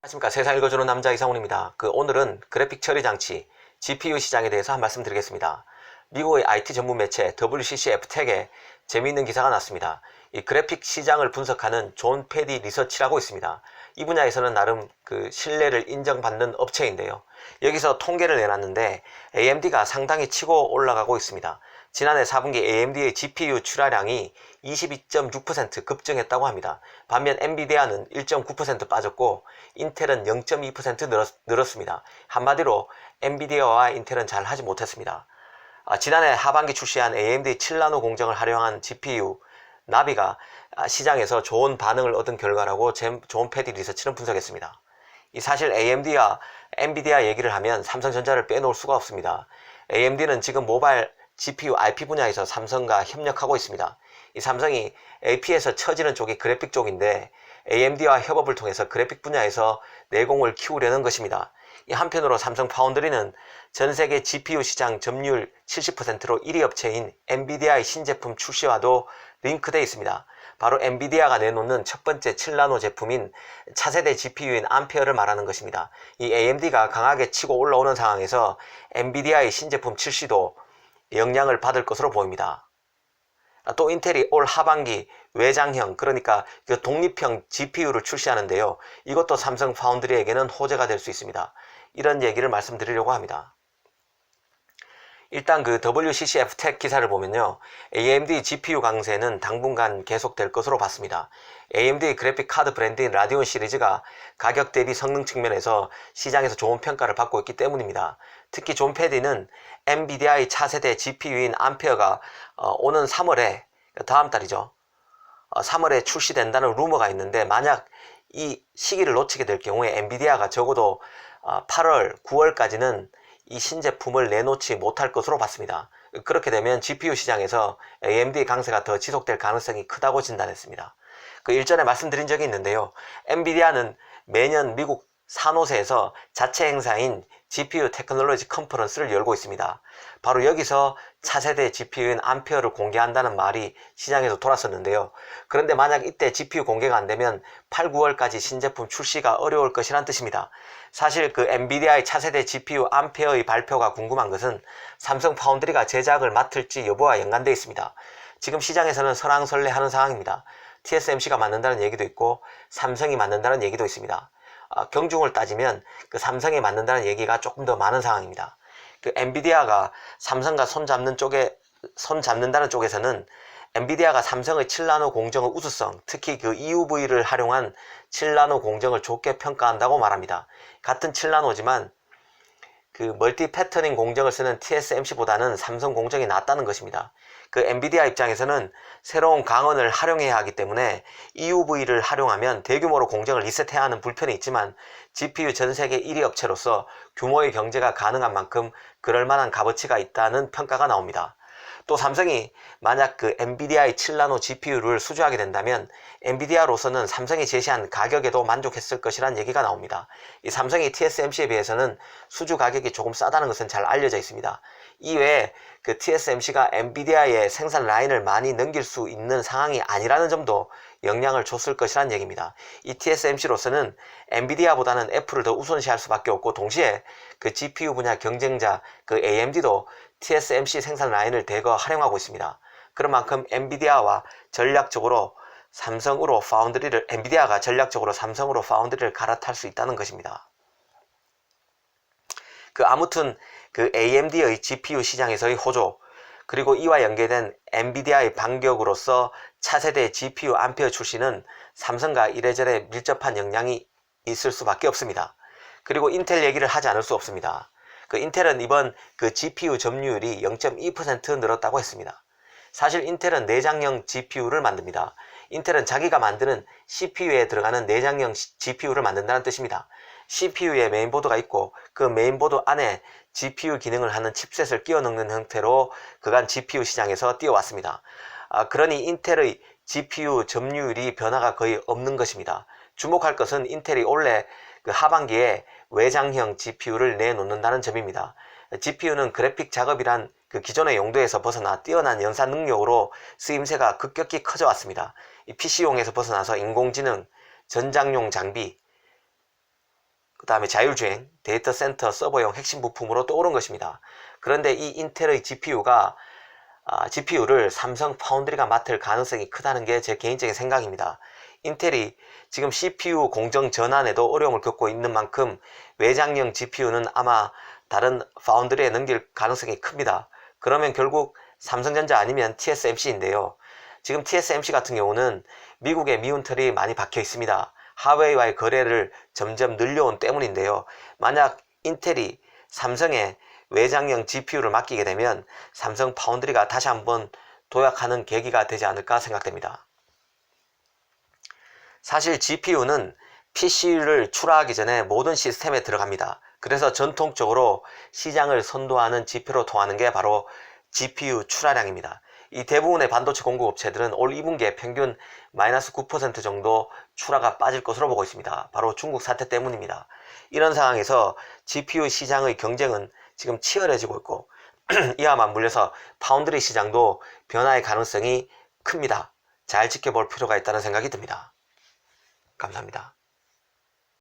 안녕하십니까. 세상 읽어주는 남자 이상훈입니다. 오늘은 그래픽 처리 장치 GPU 시장에 대해서 한 말씀 드리겠습니다. 미국의 IT 전문 매체 WCCF텍에 재미있는 기사가 났습니다. 이 그래픽 시장을 분석하는 존 패디 리서치라고 있습니다. 이 분야에서는 나름 신뢰를 인정받는 업체인데요. 여기서 통계를 내놨는데 AMD가 상당히 치고 올라가고 있습니다. 지난해 4분기 AMD의 GPU 출하량이 22.6% 급증했다고 합니다. 반면 엔비디아는 1.9% 빠졌고 인텔은 0.2% 늘었습니다. 한마디로 엔비디아와 인텔은 잘 하지 못했습니다. 지난해 하반기 출시한 AMD 7나노 공정을 활용한 GPU 나비가 시장에서 좋은 반응을 얻은 결과라고 존 패디 리서치는 분석했습니다. 사실 AMD와 엔비디아 얘기를 하면 삼성전자를 빼놓을 수가 없습니다. AMD는 지금 모바일 GPU IP 분야에서 삼성과 협력하고 있습니다. 이 삼성이 AP에서 처지는 쪽이 그래픽 쪽인데 AMD와 협업을 통해서 그래픽 분야에서 내공을 키우려는 것입니다. 한편으로 삼성 파운드리는 전세계 GPU 시장 점유율 70%로 1위 업체인 엔비디아의 신제품 출시와도 링크되어 있습니다. 바로 엔비디아가 내놓는 첫 번째 7나노 제품인 차세대 GPU인 암페어를 말하는 것입니다. 이 AMD가 강하게 치고 올라오는 상황에서 엔비디아의 신제품 출시도 영향을 받을 것으로 보입니다. 또 인텔이 올 하반기 외장형, 그러니까 독립형 GPU를 출시하는데요. 이것도 삼성 파운드리에게는 호재가 될 수 있습니다. 이런 얘기를 말씀드리려고 합니다. 일단 WCCF텍 기사를 보면요. AMD GPU 강세는 당분간 계속될 것으로 봤습니다. AMD 그래픽 카드 브랜드인 라디온 시리즈가 가격 대비 성능 측면에서 시장에서 좋은 평가를 받고 있기 때문입니다. 특히 존 패디는 엔비디아의 차세대 GPU인 암페어가 오는 3월에, 다음 달이죠. 3월에 출시된다는 루머가 있는데 만약 이 시기를 놓치게 될 경우에 엔비디아가 적어도 8월, 9월까지는 이 신제품을 내놓지 못할 것으로 봤습니다. 그렇게 되면 GPU 시장에서 AMD 강세가 더 지속될 가능성이 크다고 진단했습니다. 일전에 말씀드린 적이 있는데요. 엔비디아는 매년 미국 산호세에서 자체 행사인 GPU 테크놀로지 컨퍼런스를 열고 있습니다. 바로 여기서 차세대 GPU인 암페어를 공개한다는 말이 시장에서 돌았었는데요. 그런데 만약 이때 GPU 공개가 안되면 8, 9월까지 신제품 출시가 어려울 것이란 뜻입니다. 사실 엔비디아의 차세대 GPU 암페어의 발표가 궁금한 것은 삼성 파운드리가 제작을 맡을지 여부와 연관되어 있습니다. 지금 시장에서는 설왕설래하는 상황입니다. TSMC가 만든다는 얘기도 있고 삼성이 만든다는 얘기도 있습니다. 경중을 따지면 삼성이 만든다는 얘기가 조금 더 많은 상황입니다. 엔비디아가 삼성과 손잡는다는 쪽에서는 엔비디아가 삼성의 7나노 공정의 우수성, 특히 EUV를 활용한 7나노 공정을 좋게 평가한다고 말합니다. 같은 7나노지만 멀티 패터닝 공정을 쓰는 TSMC보다는 삼성 공정이 낫다는 것입니다. 엔비디아 입장에서는 새로운 강원을 활용해야 하기 때문에 EUV를 활용하면 대규모로 공정을 리셋해야 하는 불편이 있지만 GPU 전세계 1위 업체로서 규모의 경제가 가능한 만큼 그럴 만한 값어치가 있다는 평가가 나옵니다. 또 삼성이 만약 엔비디아의 7나노 GPU를 수주하게 된다면 엔비디아로서는 삼성이 제시한 가격에도 만족했을 것이란 얘기가 나옵니다. 이 삼성이 TSMC에 비해서는 수주 가격이 조금 싸다는 것은 잘 알려져 있습니다. 이외에 TSMC가 엔비디아의 생산 라인을 많이 넘길 수 있는 상황이 아니라는 점도 영향을 줬을 것이란 얘기입니다. 이 TSMC로서는 엔비디아보다는 애플을 더 우선시할 수밖에 없고 동시에 GPU 분야 경쟁자 AMD도 TSMC 생산 라인을 대거 활용하고 있습니다. 그런 만큼 엔비디아가 전략적으로 삼성으로 파운드리를 갈아탈 수 있다는 것입니다. 아무튼 AMD의 GPU 시장에서의 호조, 그리고 이와 연계된 엔비디아의 반격으로서 차세대 GPU 암페어 출시는 삼성과 이래저래 밀접한 영향이 있을 수밖에 없습니다. 그리고 인텔 얘기를 하지 않을 수 없습니다. 인텔은 이번 GPU 점유율이 0.2% 늘었다고 했습니다. 사실 인텔은 내장형 GPU를 만듭니다. 인텔은 자기가 만드는 CPU에 들어가는 내장형 GPU를 만든다는 뜻입니다. CPU에 메인보드가 있고 그 메인보드 안에 GPU 기능을 하는 칩셋을 끼워 넣는 형태로 그간 GPU 시장에서 뛰어왔습니다. 그러니 인텔의 GPU 점유율이 변화가 거의 없는 것입니다. 주목할 것은 인텔이 올해 하반기에 외장형 GPU를 내놓는다는 점입니다. GPU는 그래픽 작업이란 기존의 용도에서 벗어나 뛰어난 연산 능력으로 쓰임새가 급격히 커져 왔습니다. PC용에서 벗어나서 인공지능, 전장용 장비, 다음에 자율주행, 데이터 센터 서버용 핵심 부품으로 떠오른 것입니다. 그런데 이 인텔의 GPU를 삼성 파운드리가 맡을 가능성이 크다는 게 제 개인적인 생각입니다. 인텔이 지금 CPU 공정 전환에도 어려움을 겪고 있는 만큼 외장형 GPU는 아마 다른 파운드리에 넘길 가능성이 큽니다. 그러면 결국 삼성전자 아니면 TSMC인데요. 지금 TSMC 같은 경우는 미국의 미운털이 많이 박혀 있습니다. 하웨이와의 거래를 점점 늘려온 때문인데요. 만약 인텔이 삼성에 외장형 GPU를 맡기게 되면 삼성 파운드리가 다시 한번 도약하는 계기가 되지 않을까 생각됩니다. 사실 GPU는 PC를 출하하기 전에 모든 시스템에 들어갑니다. 그래서 전통적으로 시장을 선도하는 지표로 통하는 게 바로 GPU 출하량입니다. 이 대부분의 반도체 공급업체들은 올 2분기에 평균 마이너스 9% 정도 출하가 빠질 것으로 보고 있습니다. 바로 중국 사태 때문입니다. 이런 상황에서 GPU 시장의 경쟁은 지금 치열해지고 있고 이와 맞물려서 파운드리 시장도 변화의 가능성이 큽니다. 잘 지켜볼 필요가 있다는 생각이 듭니다. 감사합니다.